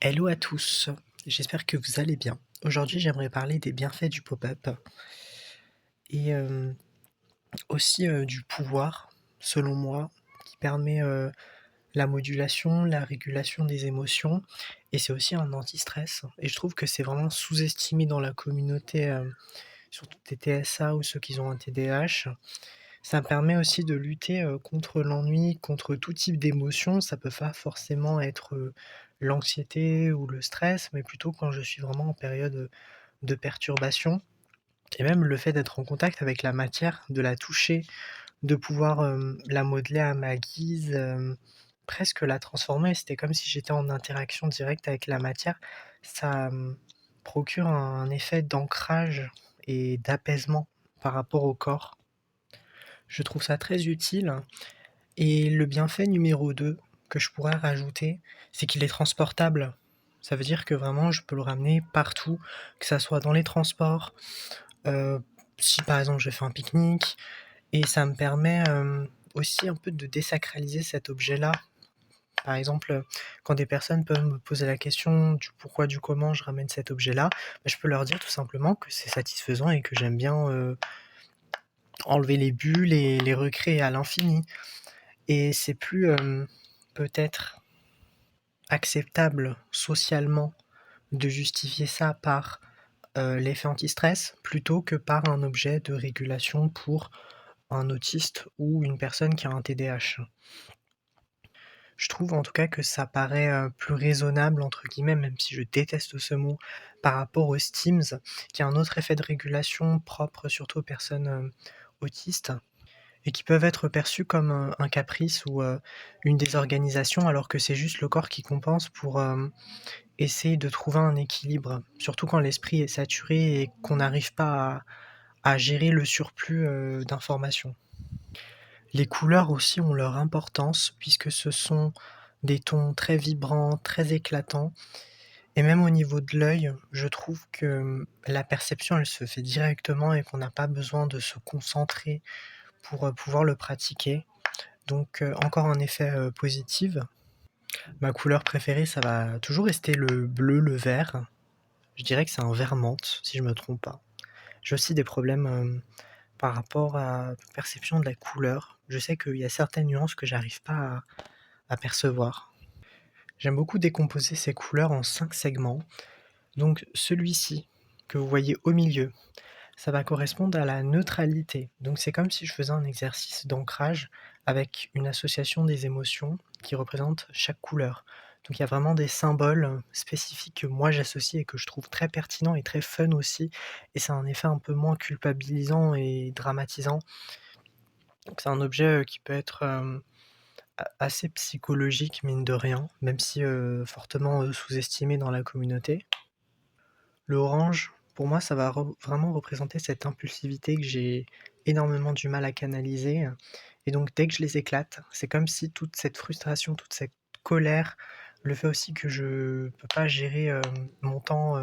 Hello à tous, j'espère que vous allez bien. Aujourd'hui, j'aimerais parler des bienfaits du pop-up et aussi du pouvoir, selon moi, qui permet la modulation, la régulation des émotions et c'est aussi un anti-stress. Et je trouve que c'est vraiment sous-estimé dans la communauté, surtout des TSA ou ceux qui ont un TDAH. Ça permet aussi de lutter contre l'ennui, contre tout type d'émotion. Ça peut pas forcément être l'anxiété ou le stress, mais plutôt quand je suis vraiment en période de perturbation. Et même le fait d'être en contact avec la matière, de la toucher, de pouvoir la modeler à ma guise, presque la transformer. C'était comme si j'étais en interaction directe avec la matière. Ça procure un effet d'ancrage et d'apaisement par rapport au corps. Je trouve ça très utile. Et le bienfait numéro 2 que je pourrais rajouter, c'est qu'il est transportable. Ça veut dire que vraiment je peux le ramener partout, que ça soit dans les transports, heu, si par exemple je fais un pique-nique et ça me permet, aussi un peu de désacraliser cet objet-là. Par exemple, quand des personnes peuvent me poser la question du pourquoi, du comment je ramène cet objet-là, bah, je peux leur dire tout simplement que c'est satisfaisant et que j'aime bien, enlever les bulles et les recréer à l'infini. Et c'est plus, peut-être acceptable socialement de justifier ça par, l'effet anti-stress plutôt que par un objet de régulation pour un autiste ou une personne qui a un TDAH. Je trouve en tout cas que ça paraît, «plus raisonnable» entre guillemets, même si je déteste ce mot, par rapport aux Stims, qui a un autre effet de régulation propre surtout aux personnes, autistes. Et qui peuvent être perçus comme, un caprice ou, une désorganisation alors que c'est juste le corps qui compense pour, essayer de trouver un équilibre. Surtout quand l'esprit est saturé et qu'on n'arrive pas à gérer le surplus, d'informations. Les couleurs aussi ont leur importance puisque ce sont des tons très vibrants, très éclatants et même au niveau de l'œil, je trouve que, la perception elle se fait directement et qu'on n'a pas besoin de se concentrer pour, pouvoir le pratiquer. Donc encore un effet, positif. Ma couleur préférée, ça va toujours rester le bleu, le vert. Je dirais que c'est un vert menthe, si je me trompe pas. J'ai aussi des problèmes, par rapport à la perception de la couleur. Je sais qu'il y a certaines nuances que j'arrive pas à percevoir. J'aime beaucoup décomposer ces couleurs en 5 segments. Donc celui-ci, que vous voyez au milieu, ça va correspondre à la neutralité. Donc c'est comme si je faisais un exercice d'ancrage avec une association des émotions qui représente chaque couleur. Donc il y a vraiment des symboles spécifiques que moi j'associe et que je trouve très pertinents et très fun aussi. Et c'est un effet un peu moins culpabilisant et dramatisant. Donc c'est un objet qui peut être assez psychologique, mine de rien, même si fortement sous-estimé dans la communauté. Le orange, pour moi, ça va vraiment représenter cette impulsivité que j'ai énormément du mal à canaliser. Et donc, dès que je les éclate, c'est comme si toute cette frustration, toute cette colère, le fait aussi que je peux pas gérer mon temps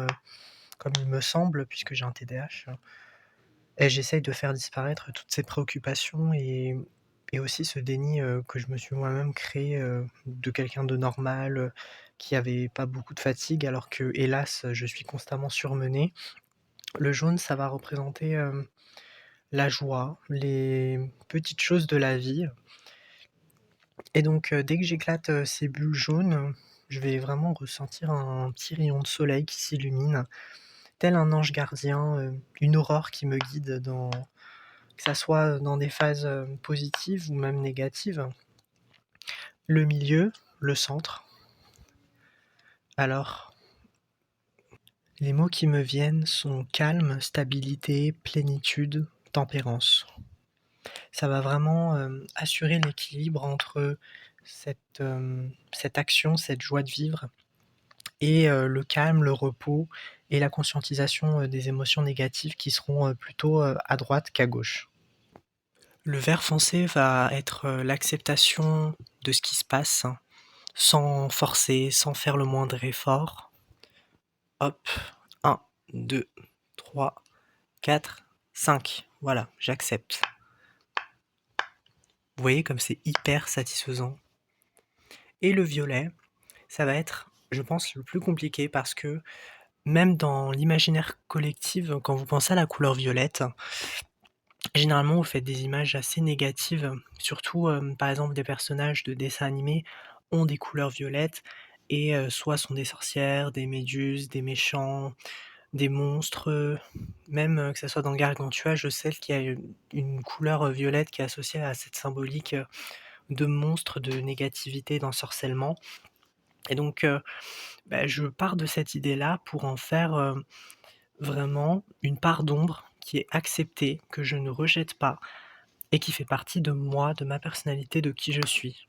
comme il me semble, puisque j'ai un TDAH, et j'essaye de faire disparaître toutes ces préoccupations et aussi ce déni que je me suis moi-même créé de quelqu'un de normal, qui avait pas beaucoup de fatigue, alors que, hélas, je suis constamment surmené. Le jaune, ça va représenter, la joie, les petites choses de la vie et donc dès que j'éclate, ces bulles jaunes, je vais vraiment ressentir un petit rayon de soleil qui s'illumine, tel un ange gardien, une aurore qui me guide dans que ça soit dans des phases, positives ou même négatives. Le milieu, le centre, alors les mots qui me viennent sont calme, stabilité, plénitude, tempérance. Ça va vraiment, assurer l'équilibre entre cette action, cette joie de vivre et le calme, le repos et la conscientisation, des émotions négatives qui seront, plutôt, à droite qu'à gauche. Le vert foncé va être, l'acceptation de ce qui se passe, hein, sans forcer, sans faire le moindre effort. Hop, 1, 2, 3, 4, 5. Voilà, j'accepte. Vous voyez comme c'est hyper satisfaisant? Et le violet, ça va être je pense, le plus compliqué parce que même dans l'imaginaire collectif, quand vous pensez à la couleur violette, généralement, vous faites des images assez négatives, surtout, par exemple, des personnages de dessins animés ont des couleurs violettes et soit sont des sorcières, des méduses, des méchants, des monstres, même, que ça soit dans Gargantua, je sais qu'il y a une couleur, violette qui est associée à cette symbolique, de monstre, de négativité, d'ensorcellement et donc je pars de cette idée-là pour en faire, vraiment une part d'ombre qui est acceptée, que je ne rejette pas et qui fait partie de moi, de ma personnalité, de qui je suis.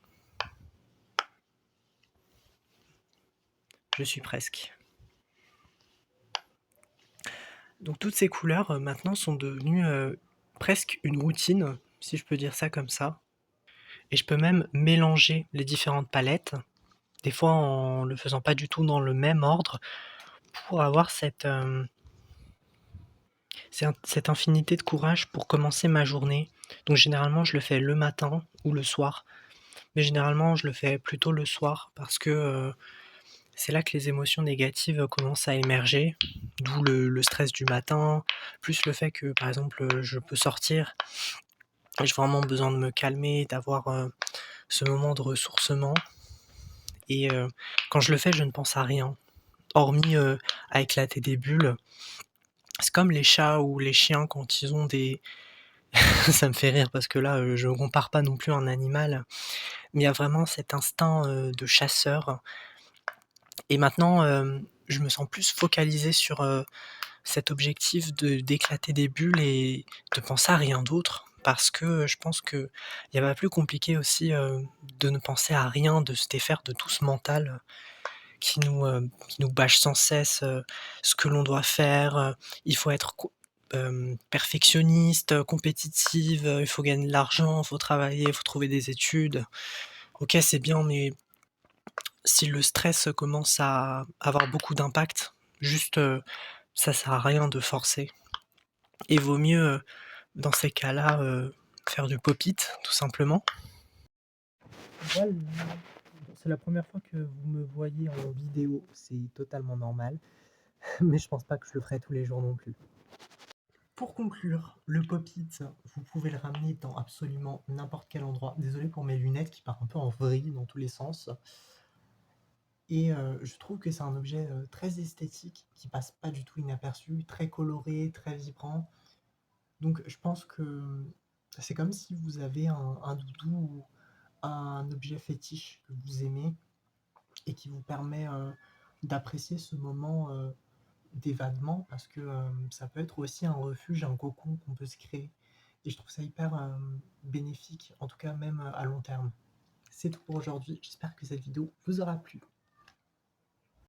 Je suis presque. Donc toutes ces couleurs, maintenant sont devenues, presque une routine, si je peux dire ça comme ça et je peux même mélanger les différentes palettes, des fois en le faisant pas du tout dans le même ordre pour avoir cette infinité de courage pour commencer ma journée. Donc généralement, je le fais le matin ou le soir, mais généralement, je le fais plutôt le soir parce que, c'est là que les émotions négatives commencent à émerger, d'où le stress du matin, plus le fait que, par exemple, je peux sortir et j'ai vraiment besoin de me calmer, d'avoir, ce moment de ressourcement et quand je le fais, je ne pense à rien, hormis, à éclater des bulles. C'est comme les chats ou les chiens quand ils ont des ça me fait rire parce que là, je ne compare pas non plus un animal, mais il y a vraiment cet instinct, de chasseur et maintenant, je me sens plus focalisé sur, cet objectif d'éclater des bulles et de penser à rien d'autre parce que, je pense qu'il y a pas plus compliqué aussi, de ne penser à rien, de se défaire de tout ce mental qui nous bâche sans cesse, ce que l'on doit faire, il faut être perfectionniste, compétitive, il faut gagner de l'argent, il faut travailler, il faut trouver des études. OK, c'est bien, mais si le stress commence à avoir beaucoup d'impact, juste, ça sert à rien de forcer et vaut mieux, dans ces cas-là, faire du pop-it, tout simplement. Voilà, c'est la première fois que vous me voyez en vidéo, c'est totalement normal, mais je pense pas que je le ferai tous les jours non plus. Pour conclure, le pop-it, vous pouvez le ramener dans absolument n'importe quel endroit. Désolé pour mes lunettes qui partent un peu en vrille dans tous les sens. Et je trouve que c'est un objet très esthétique qui passe pas du tout inaperçu, très coloré, très vibrant. Donc je pense que c'est comme si vous avez un doudou ou un objet fétiche que vous aimez et qui vous permet d'apprécier ce moment d'évadement parce que ça peut être aussi un refuge, un cocon qu'on peut se créer. Et je trouve ça hyper bénéfique, en tout cas même à long terme. C'est tout pour aujourd'hui, j'espère que cette vidéo vous aura plu.